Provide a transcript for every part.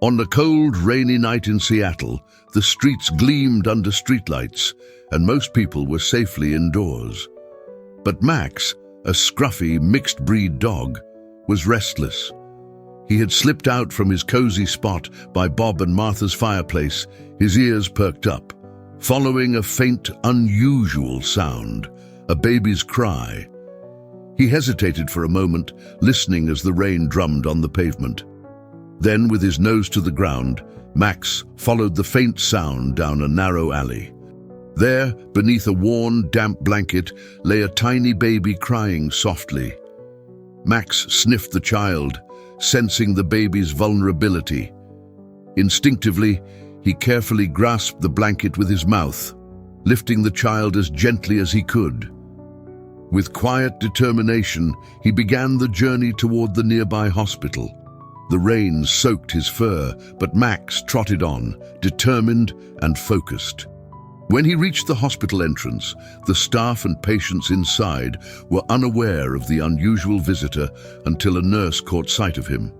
On a cold, rainy night in Seattle, the streets gleamed under streetlights, and most people were safely indoors. But Max, a scruffy, mixed-breed dog, was restless. He had slipped out from his cozy spot by Bob and Martha's fireplace, his ears perked up, following a faint, unusual sound, a baby's cry. He hesitated for a moment, listening as the rain drummed on the pavement. Then, with his nose to the ground, Max followed the faint sound down a narrow alley. There, beneath a worn, damp blanket, lay a tiny baby crying softly. Max sniffed the child, sensing the baby's vulnerability. Instinctively, he carefully grasped the blanket with his mouth, lifting the child as gently as he could. With quiet determination, he began the journey toward the nearby hospital. The rain soaked his fur, but Max trotted on, determined and focused. When he reached the hospital entrance, the staff and patients inside were unaware of the unusual visitor until a nurse caught sight of him.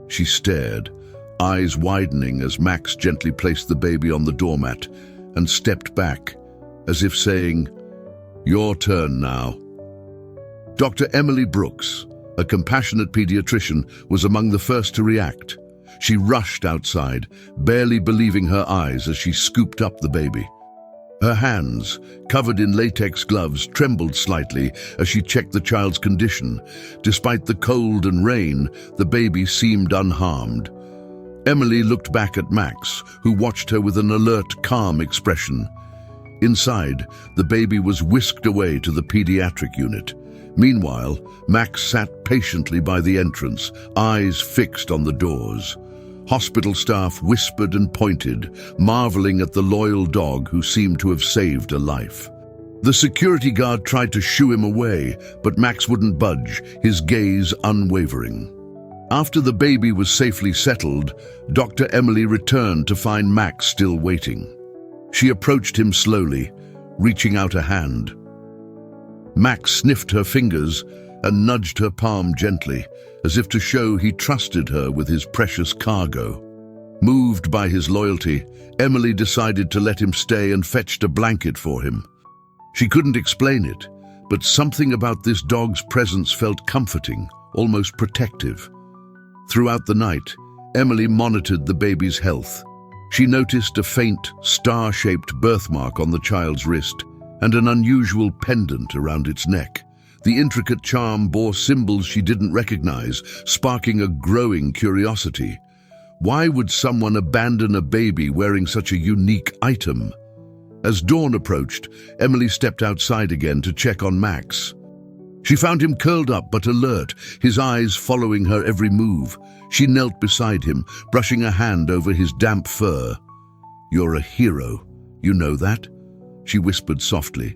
She stared, eyes widening as Max gently placed the baby on the doormat and stepped back, as if saying, "Your turn now." Dr. Emily Brooks, a compassionate pediatrician, was among the first to react. She rushed outside, barely believing her eyes as she scooped up the baby. Her hands, covered in latex gloves, trembled slightly as she checked the child's condition. Despite the cold and rain, the baby seemed unharmed. Emily looked back at Max, who watched her with an alert, calm expression. Inside, the baby was whisked away to the pediatric unit. Meanwhile, Max sat patiently by the entrance, eyes fixed on the doors. Hospital staff whispered and pointed, marveling at the loyal dog who seemed to have saved a life. The security guard tried to shoo him away, but Max wouldn't budge, his gaze unwavering. After the baby was safely settled, Dr. Emily returned to find Max still waiting. She approached him slowly, reaching out a hand. Max sniffed her fingers and nudged her palm gently, as if to show he trusted her with his precious cargo. Moved by his loyalty, Emily decided to let him stay and fetched a blanket for him. She couldn't explain it, but something about this dog's presence felt comforting, almost protective. Throughout the night, Emily monitored the baby's health. She noticed a faint, star-shaped birthmark on the child's wrist and an unusual pendant around its neck. The intricate charm bore symbols she didn't recognize, sparking a growing curiosity. Why would someone abandon a baby wearing such a unique item? As dawn approached, Emily stepped outside again to check on Max. She found him curled up but alert, his eyes following her every move. She knelt beside him, brushing a hand over his damp fur. "You're a hero, you know that?" she whispered softly.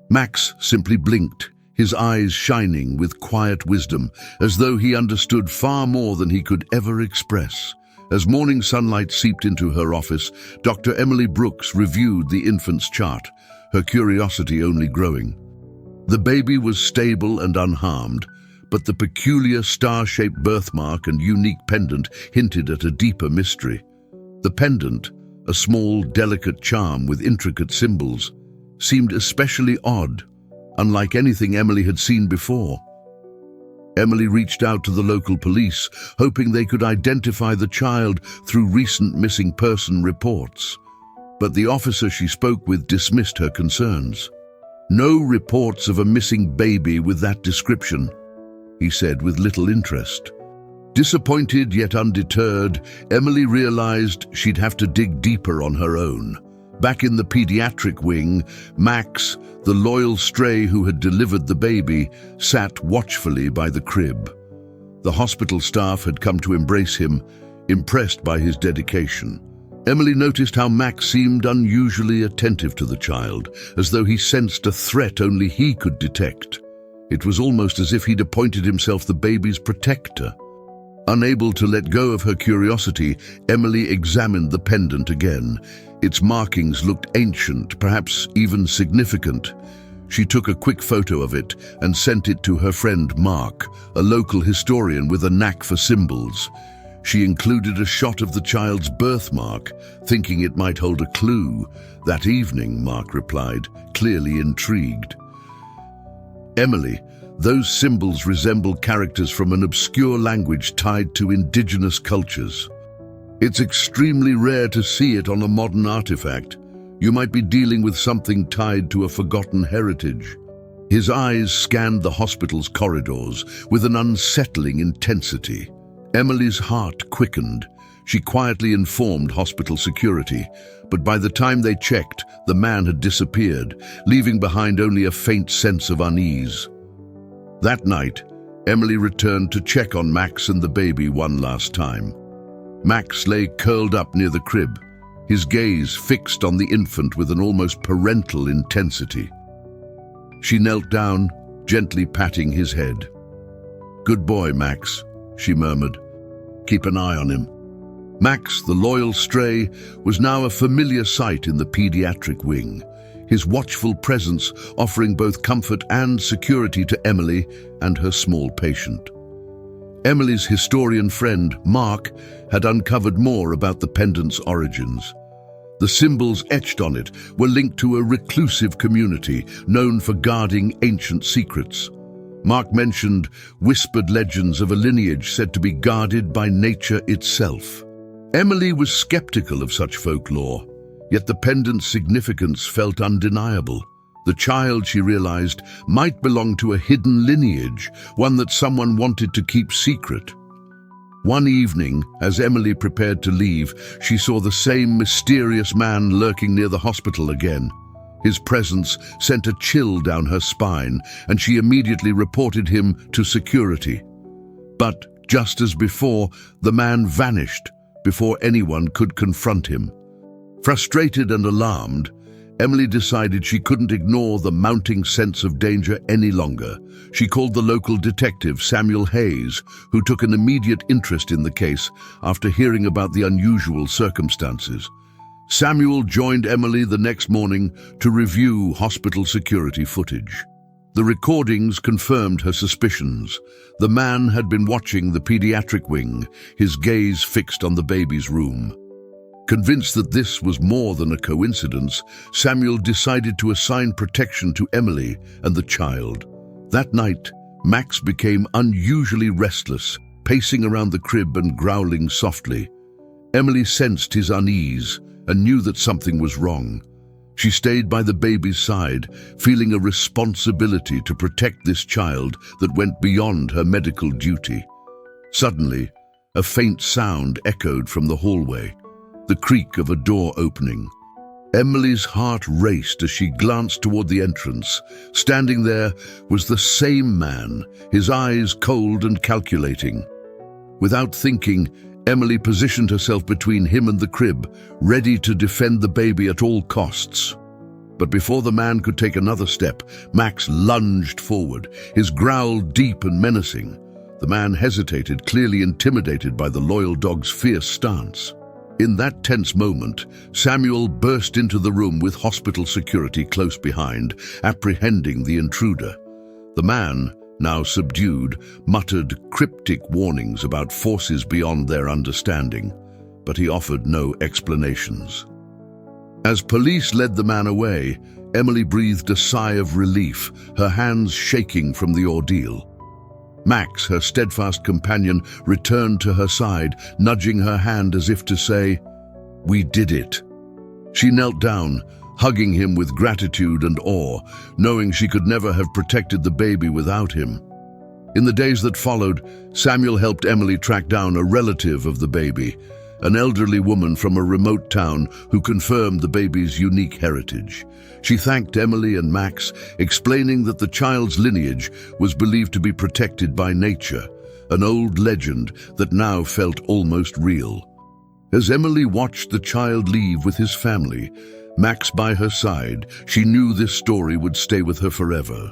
Max simply blinked, his eyes shining with quiet wisdom, as though he understood far more than he could ever express. As morning sunlight seeped into her office, Dr. Emily Brooks reviewed the infant's chart, her curiosity only growing. The baby was stable and unharmed, but the peculiar star-shaped birthmark and unique pendant hinted at a deeper mystery. The pendant, a small, delicate charm with intricate symbols, seemed especially odd, unlike anything Emily had seen before. Emily reached out to the local police, hoping they could identify the child through recent missing person reports. But the officer she spoke with dismissed her concerns. "No reports of a missing baby with that description," he said with little interest. Disappointed yet undeterred, Emily realized she'd have to dig deeper on her own. Back in the pediatric wing, Max, the loyal stray who had delivered the baby, sat watchfully by the crib. The hospital staff had come to embrace him, impressed by his dedication. Emily noticed how Max seemed unusually attentive to the child, as though he sensed a threat only he could detect. It was almost as if he'd appointed himself the baby's protector. Unable to let go of her curiosity, Emily examined the pendant again. Its markings looked ancient, perhaps even significant. She took a quick photo of it and sent it to her friend Mark, a local historian with a knack for symbols. She included a shot of the child's birthmark, thinking it might hold a clue. "That evening," Mark replied, clearly intrigued. "Emily, those symbols resemble characters from an obscure language tied to indigenous cultures. It's extremely rare to see it on a modern artifact. You might be dealing with something tied to a forgotten heritage." His eyes scanned the hospital's corridors with an unsettling intensity. Emily's heart quickened. She quietly informed hospital security, but by the time they checked, the man had disappeared, leaving behind only a faint sense of unease. That night, Emily returned to check on Max and the baby one last time. Max lay curled up near the crib, his gaze fixed on the infant with an almost parental intensity. She knelt down, gently patting his head. "Good boy, Max," she murmured. "Keep an eye on him." Max, the loyal stray, was now a familiar sight in the pediatric wing, his watchful presence offering both comfort and security to Emily and her small patient. Emily's historian friend, Mark, had uncovered more about the pendant's origins. The symbols etched on it were linked to a reclusive community known for guarding ancient secrets. Mark mentioned whispered legends of a lineage said to be guarded by nature itself. Emily was skeptical of such folklore, yet the pendant's significance felt undeniable. The child, she realized, might belong to a hidden lineage, one that someone wanted to keep secret. One evening, as Emily prepared to leave, she saw the same mysterious man lurking near the hospital again. His presence sent a chill down her spine, and she immediately reported him to security. But, just as before, the man vanished before anyone could confront him. Frustrated and alarmed, Emily decided she couldn't ignore the mounting sense of danger any longer. She called the local detective, Samuel Hayes, who took an immediate interest in the case after hearing about the unusual circumstances. Samuel joined Emily the next morning to review hospital security footage. The recordings confirmed her suspicions. The man had been watching the pediatric wing, his gaze fixed on the baby's room. Convinced that this was more than a coincidence, Samuel decided to assign protection to Emily and the child. That night, Max became unusually restless, pacing around the crib and growling softly. Emily sensed his unease and knew that something was wrong. She stayed by the baby's side, feeling a responsibility to protect this child that went beyond her medical duty. Suddenly, a faint sound echoed from the hallway, the creak of a door opening. Emily's heart raced as she glanced toward the entrance. Standing there was the same man, his eyes cold and calculating. Without thinking, Emily positioned herself between him and the crib, ready to defend the baby at all costs. But before the man could take another step, Max lunged forward, his growl deep and menacing. The man hesitated, clearly intimidated by the loyal dog's fierce stance. In that tense moment, Samuel burst into the room with hospital security close behind, apprehending the intruder. The man, now subdued, muttered cryptic warnings about forces beyond their understanding, but he offered no explanations. As police led the man away, Emily breathed a sigh of relief, her hands shaking from the ordeal. Max, her steadfast companion, returned to her side, nudging her hand as if to say, "We did it." She knelt down, hugging him with gratitude and awe, knowing she could never have protected the baby without him. In the days that followed, Samuel helped Emily track down a relative of the baby, an elderly woman from a remote town who confirmed the baby's unique heritage. She thanked Emily and Max, explaining that the child's lineage was believed to be protected by nature, an old legend that now felt almost real. As Emily watched the child leave with his family, Max by her side, she knew this story would stay with her forever.